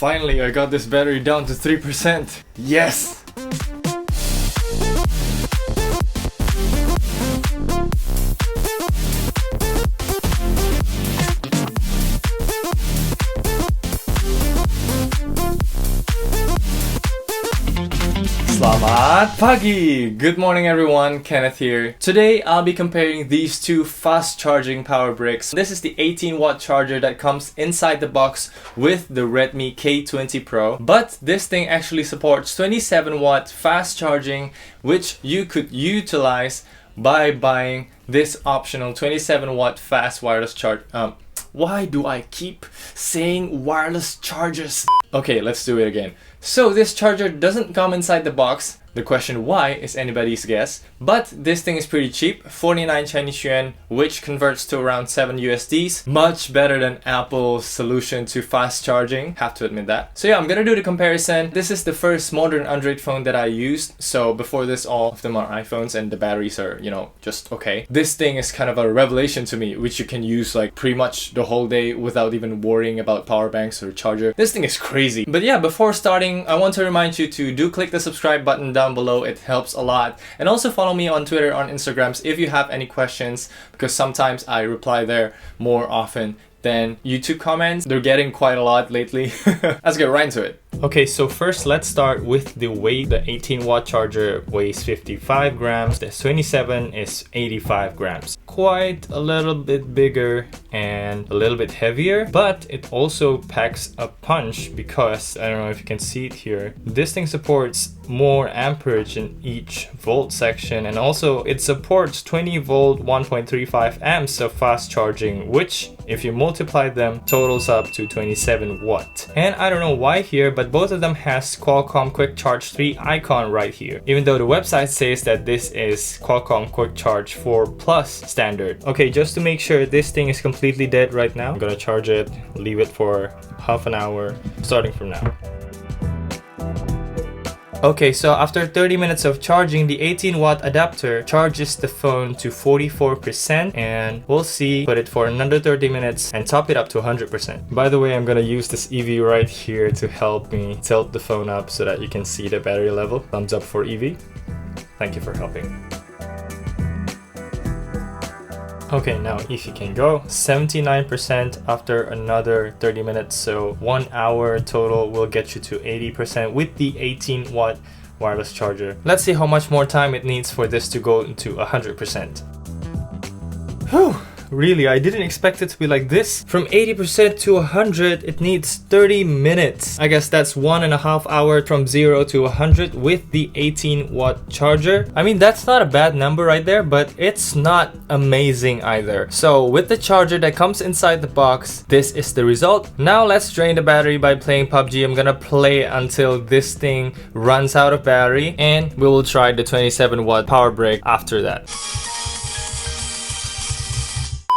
Finally, I got this battery down to 3%. Yes! Selamat pagi! Good morning everyone, Kenneth here. Today I'll be comparing these two fast charging power bricks. This is the 18-watt charger that comes inside the box with the Redmi K20 Pro. But this thing actually supports 27-watt fast charging, which you could utilize by buying this optional 27-watt fast wireless charge. Why do I keep saying wireless chargers? Okay, let's do it again. So this charger doesn't come inside the box. The question why is anybody's guess, but this thing is pretty cheap, 49 Chinese yuan, which converts to around 7 USDs. Much better than Apple's solution to fast charging, have to admit that. So yeah, I'm gonna do the comparison. This is the first modern Android phone that I used. So before this, all of them are iPhones and the batteries are, you know, just okay. This thing is kind of a revelation to me, which you can use like pretty much the whole day without even worrying about power banks or charger. This thing is crazy. But yeah, before starting, I want to remind you to do click the subscribe button down below. It helps a lot, and also follow me on Twitter, on Instagrams if you have any questions, because sometimes I reply there more often than YouTube comments. They're getting quite a lot lately. Let's get right into it. Okay, so first let's start with the weight. The 18-watt charger weighs 55 grams. The 27 is 85 grams. Quite a little bit bigger and a little bit heavier, but it also packs a punch because, I don't know if you can see it here, this thing supports more amperage in each volt section, and also it supports 20 volt 1.35 amps of fast charging, which if you multiply them totals up to 27 watt. And I don't know why here, but both of them has Qualcomm Quick Charge 3 icon right here, even though the website says that this is Qualcomm Quick Charge 4 Plus standard. Okay, just to make sure, this thing is completely dead right now. I'm gonna charge it, leave it for half an hour, starting from now. Okay, so after 30 minutes of charging, the 18-watt adapter charges the phone to 44%, and we'll see, put it for another 30 minutes and top it up to 100%. By the way, I'm gonna use this EV right here to help me tilt the phone up so that you can see the battery level. Thumbs up for EV. Thank you for helping. Okay, now if you can go 79% after another 30 minutes, so 1 hour total will get you to 80% with the 18-watt wireless charger. Let's see how much more time it needs for this to go into 100%. Whew! Really, I didn't expect it to be like this. From 80% to 100, it needs 30 minutes. I guess that's 1.5 hours from 0 to 100 with the 18-watt charger. I mean, that's not a bad number right there, but it's not amazing either. So with the charger that comes inside the box, this is the result. Now let's drain the battery by playing PUBG. I'm gonna play until this thing runs out of battery, and we will try the 27-watt power brick after that.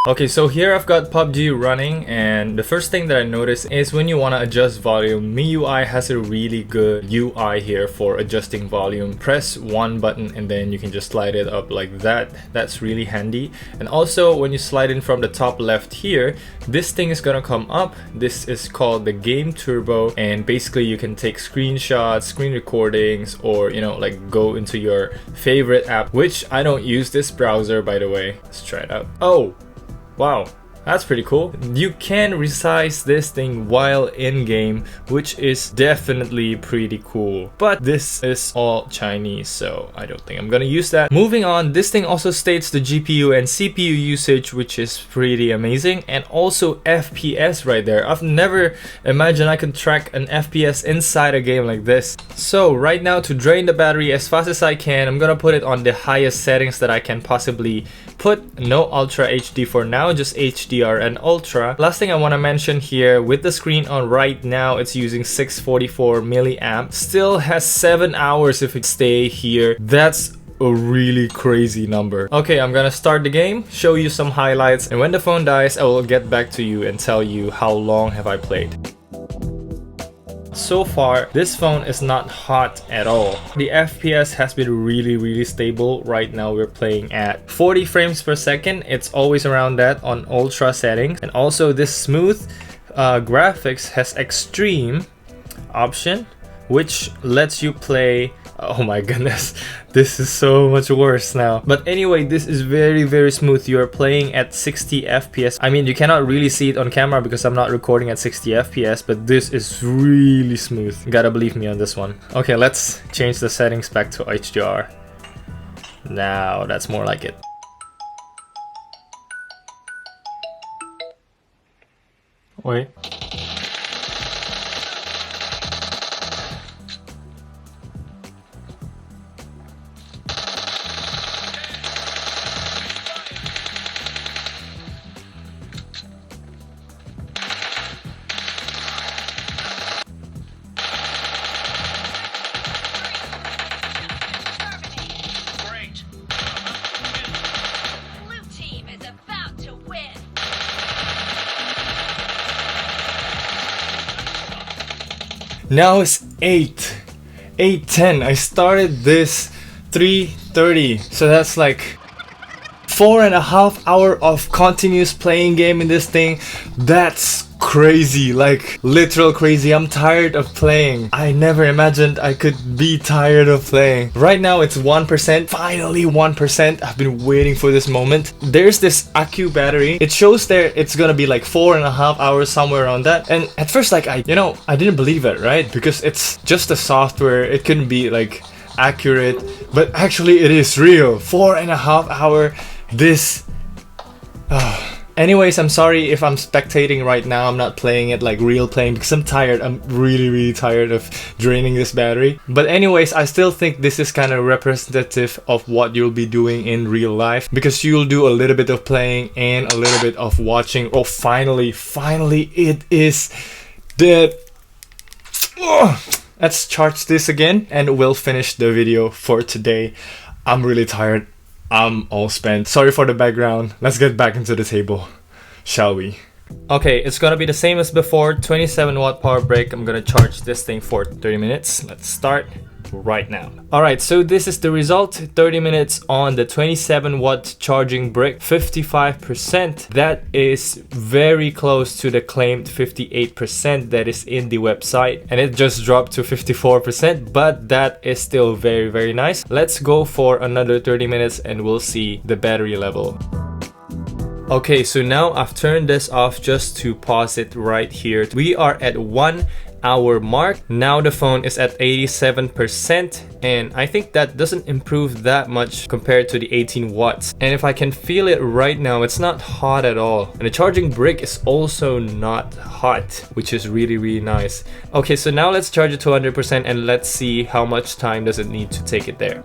Okay, so here I've got PUBG running, and the first thing that I noticed is when you want to adjust volume, MIUI has a really good UI here for adjusting volume. Press one button and then you can just slide it up like that. That's really handy. And also when you slide in from the top left here, this thing is gonna come up. This is called the Game Turbo, and basically you can take screenshots, screen recordings, or you know, like go into your favorite app, which I don't use this browser, by the way. Let's try it out. Oh! Wow, that's pretty cool. You can resize this thing while in game, which is definitely pretty cool. But this is all Chinese, so I don't think I'm gonna use that. Moving on, this thing also states the GPU and CPU usage, which is pretty amazing, and also FPS right there. I've never imagined I could track an FPS inside a game like this. So right now, to drain the battery as fast as I can, I'm gonna put it on the highest settings that I can possibly put. No Ultra HD for now, just HDR and Ultra. Last thing I want to mention here, with the screen on right now, it's using 644 milliamp. Still has 7 hours if it stay here. That's a really crazy number. Okay, I'm gonna start the game, show you some highlights, and when the phone dies, I will get back to you and tell you how long have I played. So far, this phone is not hot at all. The FPS has been really stable. Right now we're playing at 40 frames per second. It's always around that on ultra settings. And also this smooth graphics has extreme, option, which lets you play. Oh my goodness, this is so much worse now. But anyway, this is very smooth. You're playing at 60 FPS. I mean, you cannot really see it on camera because I'm not recording at 60 FPS, but this is really smooth. Gotta believe me on this one. Okay, let's change the settings back to HDR. Now that's more like it. Wait. Now it's 8:10. I started this 3:30, so that's like 4.5 hours of continuous playing game in this thing. That's crazy, like literal crazy. I'm tired of playing. I never imagined I could be tired of playing. Right now it's 1%, finally 1%. I've been waiting for this moment. There's this accu battery. It shows there it's gonna be like 4.5 hours, somewhere around that. And at first, like I didn't believe it, right? Because it's just a software. It couldn't be like accurate, but actually it is real. 4.5 hours. This anyways, I'm sorry if I'm spectating right now. I'm not playing it like real playing because I'm tired. I'm really tired of draining this battery. But anyways, I still think this is kind of representative of what you'll be doing in real life, because you'll do a little bit of playing and a little bit of watching. Oh, finally it is dead. Let's charge this again and we'll finish the video for today. I'm really tired. I'm all spent. Sorry for the background. Let's get back into the table, shall we? Okay, it's gonna be the same as before. 27 watt power brick. I'm gonna charge this thing for 30 minutes. Let's start right now. Alright, so this is the result. 30 minutes on the 27 watt charging brick, 55%. That is very close to the claimed 58% that is in the website, and it just dropped to 54%, but that is still very nice. Let's go for another 30 minutes and we'll see the battery level. Okay, so now I've turned this off just to pause it right here. We are at 1 hour mark. Now the phone is at 87%, and I think that doesn't improve that much compared to the 18 watts. And if I can feel it right now, it's not hot at all. And the charging brick is also not hot, which is really nice. Okay, so now let's charge it to 100% and let's see how much time does it need to take it there.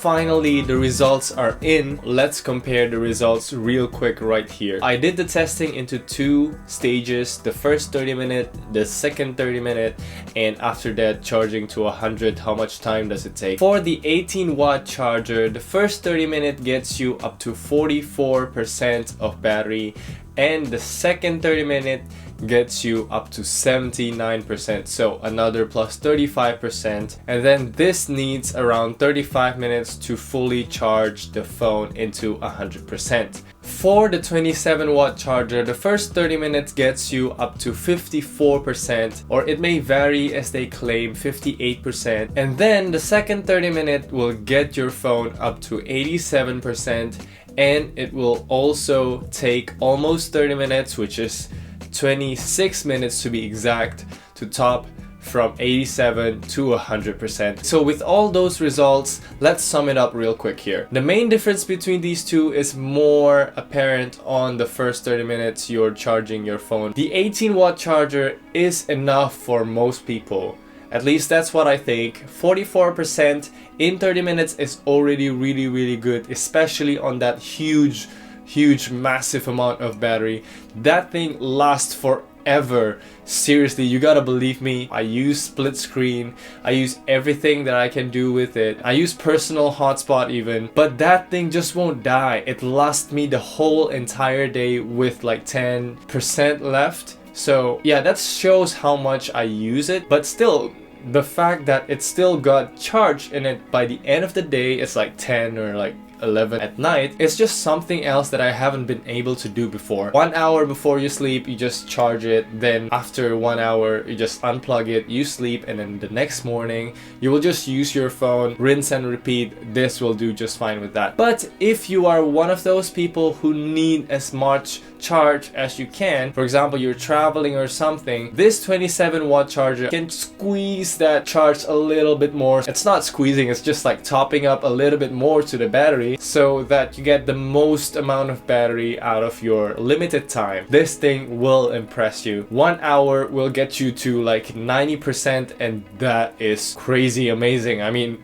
Finally, the results are in. Let's compare the results real quick right here. I did the testing into 2 stages, the first 30 minute, the second 30 minute, and after that charging to 100, how much time does it take? For the 18 watt charger, the first 30 minute gets you up to 44% of battery, and the second 30 minute gets you up to 79%, so another plus 35%, and then this needs around 35 minutes to fully charge the phone into 100%. For the 27 watt charger, the first 30 minutes gets you up to 54%, or it may vary as they claim 58%, and then the second 30 minute will get your phone up to 87%, and it will also take almost 30 minutes, which is 26 minutes to be exact, to top from 87 to 100%. So with all those results, let's sum it up real quick here. The main difference between these two is more apparent on the first 30 minutes you're charging your phone. The 18 watt charger is enough for most people. At least that's what I think. 44% in 30 minutes is already really good, especially on that huge massive amount of battery. That thing lasts forever. Seriously, you gotta believe me. I use split screen, I use everything that I can do with it. I use personal hotspot even, but that thing just won't die. It lasts me the whole entire day with like 10% left. So yeah, that shows how much I use it, but still, the fact that it still got charged and it by the end of the day it's like 10 or like 11 at night, it's just something else that I haven't been able to do before. 1 hour before you sleep, you just charge it, then after 1 hour, you just unplug it, you sleep, and then the next morning, you will just use your phone, rinse and repeat. This will do just fine with that. But if you are one of those people who need as much charge as you can, for example, you're traveling or something, this 27-watt charger can squeeze that charge a little bit more. It's not squeezing, it's just like topping up a little bit more to the battery so that you get the most amount of battery out of your limited time. This thing will impress you. 1 hour will get you to like 90%, and that is crazy amazing. I mean,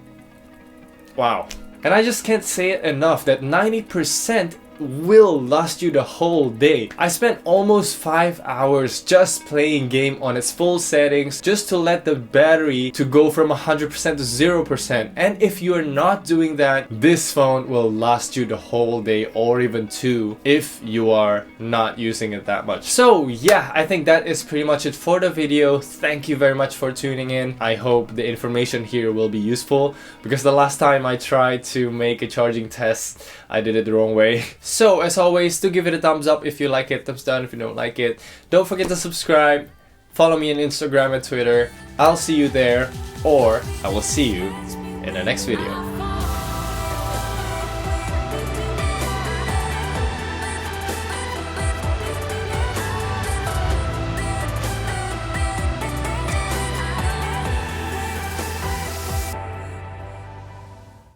wow. And I just can't say it enough that 90% will last you the whole day. I spent almost 5 hours just playing game on its full settings just to let the battery to go from 100% to 0%. And if you're not doing that, this phone will last you the whole day or even 2 if you are not using it that much. So yeah, I think that is pretty much it for the video. Thank you very much for tuning in. I hope the information here will be useful, because the last time I tried to make a charging test, I did it the wrong way. So as always, do give it a thumbs up if you like it, thumbs down if you don't like it. Don't forget to subscribe, follow me on Instagram and Twitter. I'll see you there, or I will see you in the next video.